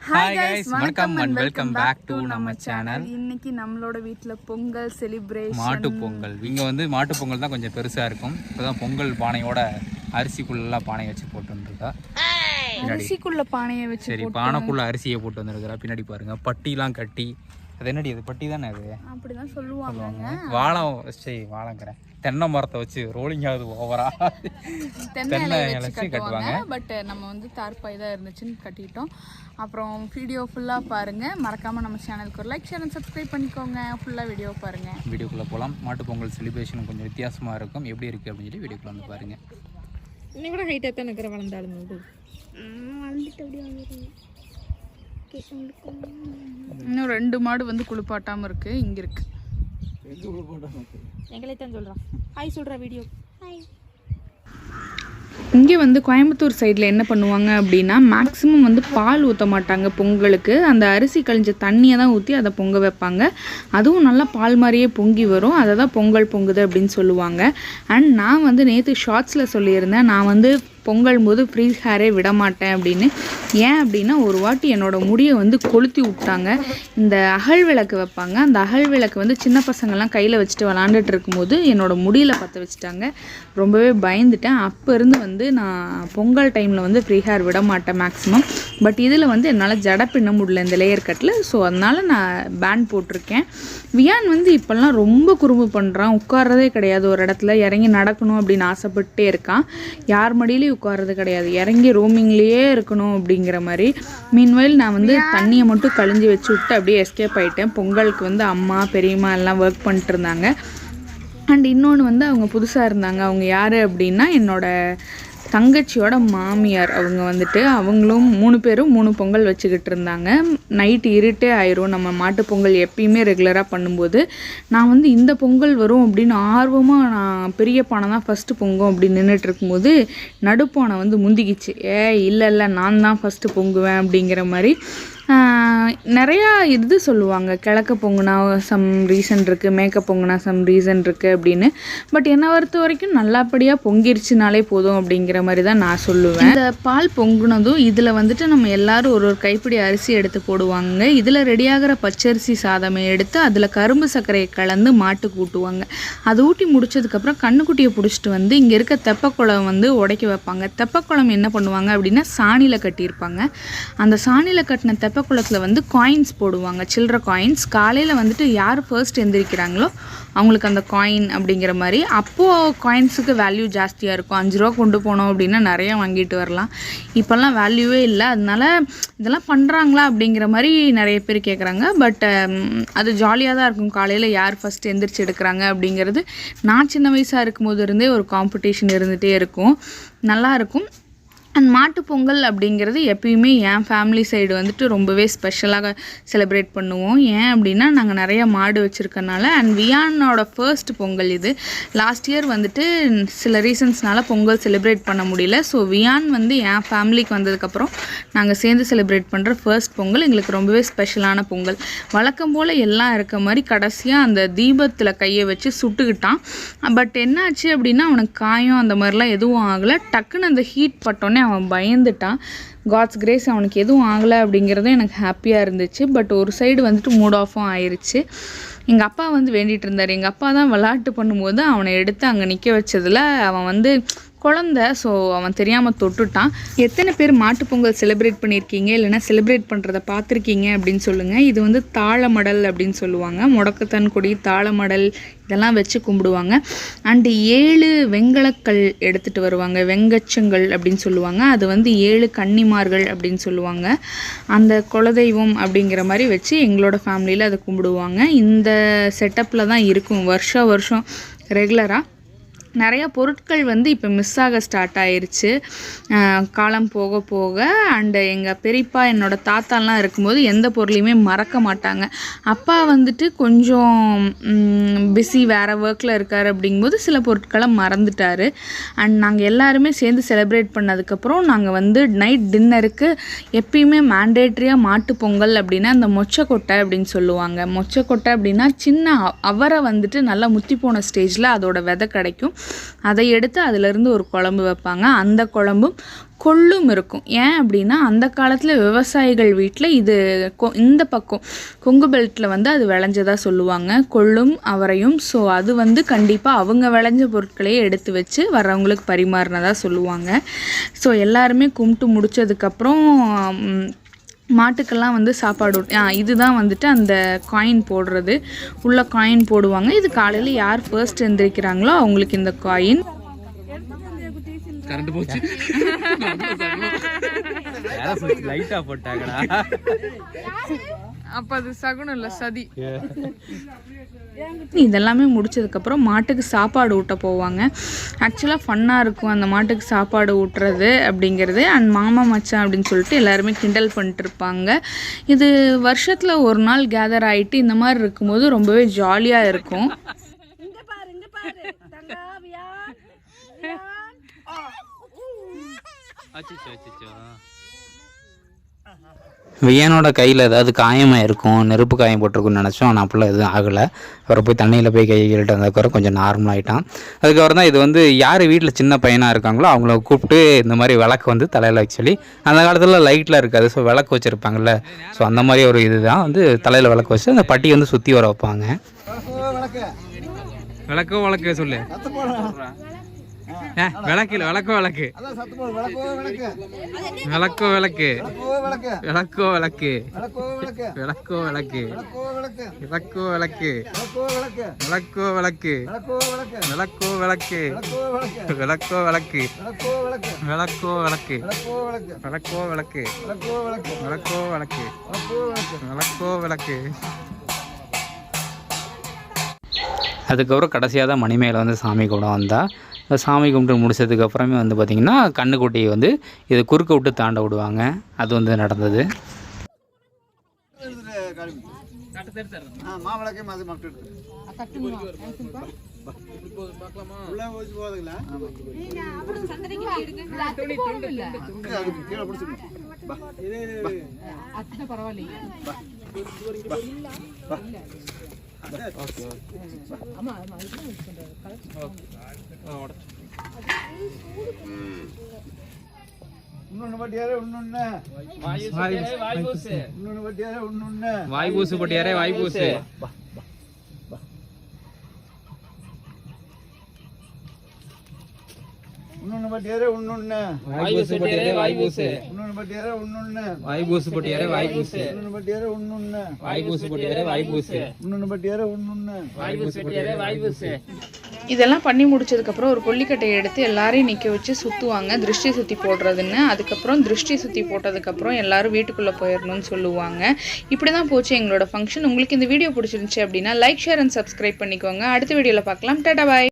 Hi guys, வணக்கம் and welcome back to நம்ம channel. இன்னைக்கு நம்மளோட வீட்ல பொங்கல் செலிப்ரேஷன். மாட்டு பொங்கல். இங்க வந்து மாட்டு பொங்கல் தான் கொஞ்சம் பெருசா இருக்கும். இப்பதான் பொங்கல் பானையோட அரிசிக்குள்ள பானை வச்சு போட்டு வந்திருக்கா. அரிசிக்குள்ள பானையை வச்சு சரி, பானைக்குள்ள அரிசியை போட்டு வந்திருக்கா. பின்னாடி பாருங்க பட்டிலாம் கட்டி. அது என்னடி அது பட்டி தானே அது? அப்படிதான் சொல்லுவாங்க. வாழைங்கிறேன் தென்னை மரத்தை வச்சு ரோலிங் ஆகுது ஓவரா. தென்னை வச்சு கட்டுவாங்க. பட் நம்ம வந்து தார்பாய் தான் இருந்துச்சுன்னு கட்டிட்டோம். அப்புறம் வீடியோ ஃபுல்லாக பாருங்கள். மறக்காமல் நம்ம சேனலுக்கு ஒரு லைக் ஷேர் அண்ட் சப்ஸ்கிரைப் பண்ணிக்கோங்க. ஃபுல்லாக வீடியோ பாருங்கள். வீடியோக்குள்ளே போகலாம். மாட்டு பொங்கல் செலிப்ரேஷன் கொஞ்சம் வித்தியாசமாக இருக்கும். எப்படி இருக்குது அப்படின்னு சொல்லி வீடியோக்குள்ளே வந்து பாருங்கள். இன்னும் கூட ஹைட்டாக தான் இருக்கிற வளர்ந்தாலும் இன்னும் 2 மாடு வந்து குளிப்பாட்டாமல் இருக்குது. இங்கே இருக்குது எங்களை தான் சொல்கிறான். ஹாய் சொல்கிற வீடியோ. ஹாய். இங்கே வந்து கோயம்புத்தூர் சைடில் என்ன பண்ணுவாங்க அப்படின்னா மேக்ஸிமம் வந்து பால் ஊற்ற மாட்டாங்க பொங்கலுக்கு. அந்த அரிசி கழிஞ்ச தண்ணியை தான் ஊற்றி அதை பொங்க வைப்பாங்க. அதுவும் நல்லா பால் மாதிரியே பொங்கி வரும். அதை தான் பொங்கல் பொங்குது அப்படின்னு சொல்லுவாங்க. அண்ட் நான் வந்து நேற்று ஷார்ட்ஸில் சொல்லியிருந்தேன், நான் வந்து பொங்கல் போது ஃப்ரீ ஹேரே விட மாட்டேன் அப்படின்னு. ஏன் அப்படின்னா ஒரு வாட்டி என்னோடய முடியை வந்து கொளுத்தி விட்டாங்க. இந்த அகல் விளக்கு வைப்பாங்க. அந்த அகல் விளக்கு வந்து சின்ன பசங்கள்லாம் கையில் வச்சுட்டு விளாண்டுட்டு இருக்கும்போது என்னோடய முடியில் பற்ற வச்சுட்டாங்க. ரொம்பவே பயந்துட்டேன். அப்போ இருந்து வந்து நான் பொங்கல் டைமில் வந்து ஃப்ரீ ஹேர் விட மாட்டேன் மேக்ஸிமம். பட் இதில் வந்து என்னால் ஜடை பின்ன முடியல இந்த லேயர் கட்டில். ஸோ அதனால் நான் பேன் போட்டிருக்கேன். வியான் வந்து இப்போல்லாம் ரொம்ப குறும்பு பண்ணுறான். உட்கார்றதே கிடையாது. ஒரு இடத்துல இறங்கி நடக்கணும் அப்படின்னு ஆசைப்பட்டே இருக்கான். யார் மடியிலையும் உட்கார்றது கிடையாது. இறங்கி ரோமிங்லேயே இருக்கணும் அப்படிங்கிற மாதிரி. மீன்வைல் நான் வந்து தண்ணியை மட்டும் கழிஞ்சி வச்சு விட்டு அப்படியே எஸ்கேப் ஆகிட்டேன். பொங்கலுக்கு வந்து அம்மா பெரியம்மா எல்லாம் ஒர்க் பண்ணிட்டு இருந்தாங்க. அண்ட் இன்னொன்று வந்து அவங்க புதுசாக இருந்தாங்க. அவங்க யார் அப்படின்னா என்னோட தங்கச்சியோட மாமியார். அவங்க வந்துட்டு அவங்களும் 3 பேரும் 3 பொங்கல் வச்சுக்கிட்டு இருந்தாங்க. நைட்டு இருட்டே ஆயிரும் நம்ம மாட்டு பொங்கல் எப்பயுமே ரெகுலராக பண்ணும்போது. நான் வந்து இந்த பொங்கல் வரும் அப்படின்னு ஆர்வமாக நான் பெரிய பானை தான் ஃபஸ்ட்டு பொங்கும் அப்படின்னு நின்றுட்டு இருக்கும்போது நடுப்பானை வந்து முந்திக்கிச்சு. இல்லை நான் தான் ஃபஸ்ட்டு பொங்குவேன் அப்படிங்கிற மாதிரி நிறையா இது சொல்லுவாங்க. கிழக்க பொங்குனா சம் ரீசன் இருக்குது, மேற்க பொங்குனா சம் ரீசன் இருக்குது அப்படின்னு. பட் என்னை பொறுத்த வரைக்கும் நல்லபடியாக பொங்கிருச்சுனாலே போதும் அப்படிங்கிற மாதிரி தான் நான் சொல்லுவேன். இந்த பால் பொங்குனதும் இதில் வந்துட்டு நம்ம எல்லோரும் ஒரு கைப்பிடி அரிசி எடுத்து போடுவாங்க. இதில் ரெடியாகிற பச்சரிசி சாதமே எடுத்து அதில் கரும்பு சர்க்கரையை கலந்து மாட்டுக்கு ஊட்டுவாங்க. அது ஊட்டி முடிச்சதுக்கப்புறம் கண்ணுக்குட்டியை பிடிச்சிட்டு வந்து இங்கே இருக்க தெப்பக்குளம் வந்து உடைக்க வைப்பாங்க. தெப்பக்குளம் என்ன பண்ணுவாங்க அப்படின்னா சாணியில் கட்டியிருப்பாங்க. அந்த சாணியில் கட்டின தெப்பக்குளத்தில் வந்து காயின்ஸ் போடுவாங்க, சில்லற காயின்ஸ். காலையில் வந்துட்டு யார் ஃபர்ஸ்ட் எந்திரிக்கிறாங்களோ அவங்களுக்கு அந்த காயின் அப்படிங்கிற மாதிரி. அப்போது காயின்ஸுக்கு வேல்யூ ஜாஸ்தியாக இருக்கும். 5 ரூபா கொண்டு போனோம் அப்படின்னா நிறைய வாங்கிட்டு வரலாம். இப்போல்லாம் வேல்யூவே இல்லை. அதனால இதெல்லாம் பண்ணுறாங்களா அப்படிங்கிற மாதிரி நிறைய பேர் கேட்குறாங்க. பட் அது ஜாலியாக தான் இருக்கும். காலையில் யார் ஃபஸ்ட் எந்திரிச்சு எடுக்கிறாங்க அப்படிங்கிறது நான் சின்ன வயசாக இருக்கும்போது இருந்தே ஒரு காம்படிஷன் இருந்துகிட்டே இருக்கும். நல்லாயிருக்கும். அண்ட் மாட்டு பொங்கல் அப்படிங்கிறது எப்பயுமே என் ஃபேமிலி சைடு வந்துட்டு ரொம்பவே ஸ்பெஷலாக செலிப்ரேட் பண்ணுவோம். ஏன் அப்படின்னா நாங்கள் நிறைய மாடு வச்சுருக்கனால. அண்ட் வியானோட ஃபர்ஸ்ட் பொங்கல் இது. லாஸ்ட் இயர் வந்துட்டு சில ரீசன்ஸ்னால பொங்கல் செலிப்ரேட் பண்ண முடியல. ஸோ வியான் வந்து என் ஃபேமிலிக்கு வந்ததுக்கப்புறம் நாங்கள் சேர்ந்து செலிப்ரேட் பண்ணுற ஃபர்ஸ்ட் பொங்கல் எங்களுக்கு ரொம்பவே ஸ்பெஷலான பொங்கல். வழக்கம் போல் எல்லாம் இருக்க மாதிரி கடைசியாக அந்த தீபத்தில் கையை வச்சு சுட்டுக்கிட்டான். பட் என்னாச்சு அப்படின்னா அவனுக்கு காயம் அந்த மாதிரிலாம் எதுவும் ஆகலை. டக்குன்னு அந்த ஹீட் பட்டோன்னே அவன் பயந்துட்டான். காட்ஸ் கிரேஸ் அவனுக்கு எதுவும் ஆகலை அப்படிங்கிறதும் எனக்கு ஹாப்பியாக இருந்துச்சு. பட் ஒரு சைடு வந்துட்டு மூட் ஆஃபும் ஆயிடுச்சு. எங்கள் அப்பா வந்து வேண்டிகிட்டு இருந்தார். எங்கள் அப்பா தான் விளையாட்டு பண்ணும்போது அவனை எடுத்து அங்கே நிற்க வச்சதில் அவன் வந்து குழந்தை. ஸோ அவன் தெரியாமல் தொட்டுட்டான். எத்தனை பேர் மாட்டு பொங்கல் செலிப்ரேட் பண்ணியிருக்கீங்க, இல்லைனா செலிப்ரேட் பண்ணுறத பார்த்துருக்கீங்க அப்படின்னு சொல்லுங்கள். இது வந்து தாளமடல் அப்படின்னு சொல்லுவாங்க. முடக்கத்தான் கொடி, தாளமடல் இதெல்லாம் வச்சு கும்பிடுவாங்க. அண்டு 7 வெங்கலக்கல் எடுத்துகிட்டு வருவாங்க. வெங்கச்சங்கள் அப்படின்னு சொல்லுவாங்க. அது வந்து 7 கன்னிமார்கள் அப்படின்னு சொல்லுவாங்க. அந்த குலதெய்வம் அப்படிங்கிற மாதிரி வச்சு எங்களோட ஃபேமிலியில் அதை கும்பிடுவாங்க. இந்த செட்டப்பில் தான் இருக்கும் வருஷம் ரெகுலராக. நிறையா பொருட்கள் வந்து இப்போ மிஸ் ஆக ஸ்டார்ட் ஆயிடுச்சு காலம் போக போக. அண்டு எங்கள் பெரியப்பா என்னோடய தாத்தாலாம் இருக்கும்போது எந்த பொருளையுமே மறக்க மாட்டாங்க. அப்பா வந்துட்டு கொஞ்சம் பிஸி வேறு ஒர்க்கில் இருக்கார் அப்படிங்கும்போது சில பொருட்களை மறந்துட்டார். அண்ட் நாங்கள் எல்லாருமே சேர்ந்து செலிப்ரேட் பண்ணதுக்கப்புறம் நாங்கள் வந்து நைட் டின்னருக்கு எப்பயுமே மேண்டேட்ரியாக மாட்டு பொங்கல் அப்படின்னா அந்த மொச்சக்கொட்டை அப்படின்னு சொல்லுவாங்க. மொச்சக்கொட்டை அப்படின்னா சின்ன அவரை வந்துட்டு நல்லா முத்தி போன ஸ்டேஜில் அதோட விதை கிடைக்கும். அதை எடுத்து அதிலிருந்து ஒரு குழம்பு வைப்பாங்க. அந்த குழம்பும் கொள்ளும் இருக்கும். ஏன் அப்படின்னா அந்த காலத்தில் விவசாயிகள் வீட்டில் இது இந்த பக்கம் கொங்கு பெல்ட்டில் வந்து அது விளைஞ்சதாக சொல்லுவாங்க, கொள்ளும் அவரையும். ஸோ அது வந்து கண்டிப்பாக அவங்க விளைஞ்ச பொருட்களையே எடுத்து வச்சு வர்றவங்களுக்கு பரிமாறினதாக சொல்லுவாங்க. ஸோ எல்லாருமே கும்பிட்டு முடித்ததுக்கப்புறம் மாட்டுக்கெல்லாம் வந்து சாப்பாடு இதுதான் வந்துட்டு அந்த காயின் போடுறது, உள்ள காயின் போடுவாங்க. இது காலையில் யார் ஃபர்ஸ்ட் எந்திரிக்கிறாங்களோ அவங்களுக்கு இந்த காயின். கரண்ட் போச்சு, லைட்டா போட்டாங்கடா. அப்போ அது சகுனம் இல்லை, சதி. இதெல்லாமே முடிச்சதுக்கப்புறம் மாட்டுக்கு சாப்பாடு ஊட்ட போவாங்க. ஆக்சுவலாக ஃபன்னாக இருக்கும் அந்த மாட்டுக்கு சாப்பாடு ஊட்டுறது அப்படிங்கிறது. அண்ட் மாமா மச்சான் அப்படின்னு சொல்லிட்டு எல்லாருமே கிண்டல் பண்ணிட்டு இருப்பாங்க. இது வருஷத்தில் ஒரு நாள் கேதர் ஆகிட்டு இந்த மாதிரி இருக்கும்போது ரொம்பவே ஜாலியாக இருக்கும். வியனோட கையில் ஏதாவது காயமாக இருக்கும், நெருப்பு காயம் போட்டிருக்குன்னு நினச்சோம். ஆனால் அப்படிலாம் எதுவும் ஆகலை. அப்புறம் போய் தண்ணியில் போய் கையிட்டு வந்ததுக்கப்புறம் கொஞ்சம் நார்மலாகிட்டான். அதுக்கப்புறம் தான் இது வந்து யார் வீட்டில் சின்ன பையனாக இருக்காங்களோ அவங்கள கூப்பிட்டு இந்த மாதிரி விளக்கு வந்து தலையில் வச்சு சொல்லி, அந்த காலத்தில் லைட்லாம் இருக்காது, ஸோ விளக்கு வச்சுருப்பாங்கல்ல, ஸோ அந்த மாதிரி ஒரு இது தான் வந்து தலையில் விளக்கு வச்சு அந்த பட்டி வந்து சுற்றி வர வைப்பாங்க. விளக்கோ விளக்கு சொல்லு, விளக்கு விளக்கோ விளக்கு விளக்கோ விளக்கு விளக்கோ விளக்கு விளக்கோ விளக்கு விளக்கோ விளக்கு விளக்கோ விளக்கு விளக்கோ விளக்கு விளக்கோ விளக்கு விளக்கோ விளக்கு விளக்கோ விளக்கு விளக்கோ விளக்கு விளக்கோ விளக்கு. அதுக்கப்புறம் கடைசியாக தான் மணிமேலை வந்து சாமி கூட வந்தால், சாமி கும்பிட்டு முடிச்சதுக்கப்புறமே வந்து பார்த்திங்கன்னா கண்ணுக்குட்டியை வந்து இது குறுக்க விட்டு தாண்ட விடுவாங்க. அது வந்து நடந்தது. வாய்பூசு பட்டியாரே வாய்பூசு. வாய்பூசு பட்டியாரே வாய்பூசு. வாய்பூசு பட்டியாரே வாய்பூசு. வாய்பூசு பட்டியாரே வாய்பூசு. வாய்பூசு பட்டியாரே வாய்பூசு. இதெல்லாம் பண்ணி முடிச்சதுக்கப்புறம் ஒரு கொல்லிக்கட்டையை எடுத்து எல்லாரையும் நிற்க வச்சு சுற்றுவாங்க, திருஷ்டி சுற்றி போடுறதுன்னு. அதுக்கப்புறம் திருஷ்டி சுற்றி போட்டதுக்கப்புறம் எல்லாரும் வீட்டுக்குள்ளே போயிடணும்னு சொல்லுவாங்க. இப்படி தான் போச்சு எங்களோட ஃபங்க்ஷன். உங்களுக்கு இந்த வீடியோ பிடிச்சிருந்துச்சு அப்படின்னா லைக், ஷேர் அண்ட் சப்ஸ்கிரைப் பண்ணிக்கோங்க. அடுத்த வீடியோவில் பார்க்கலாம். டாடா பாய்.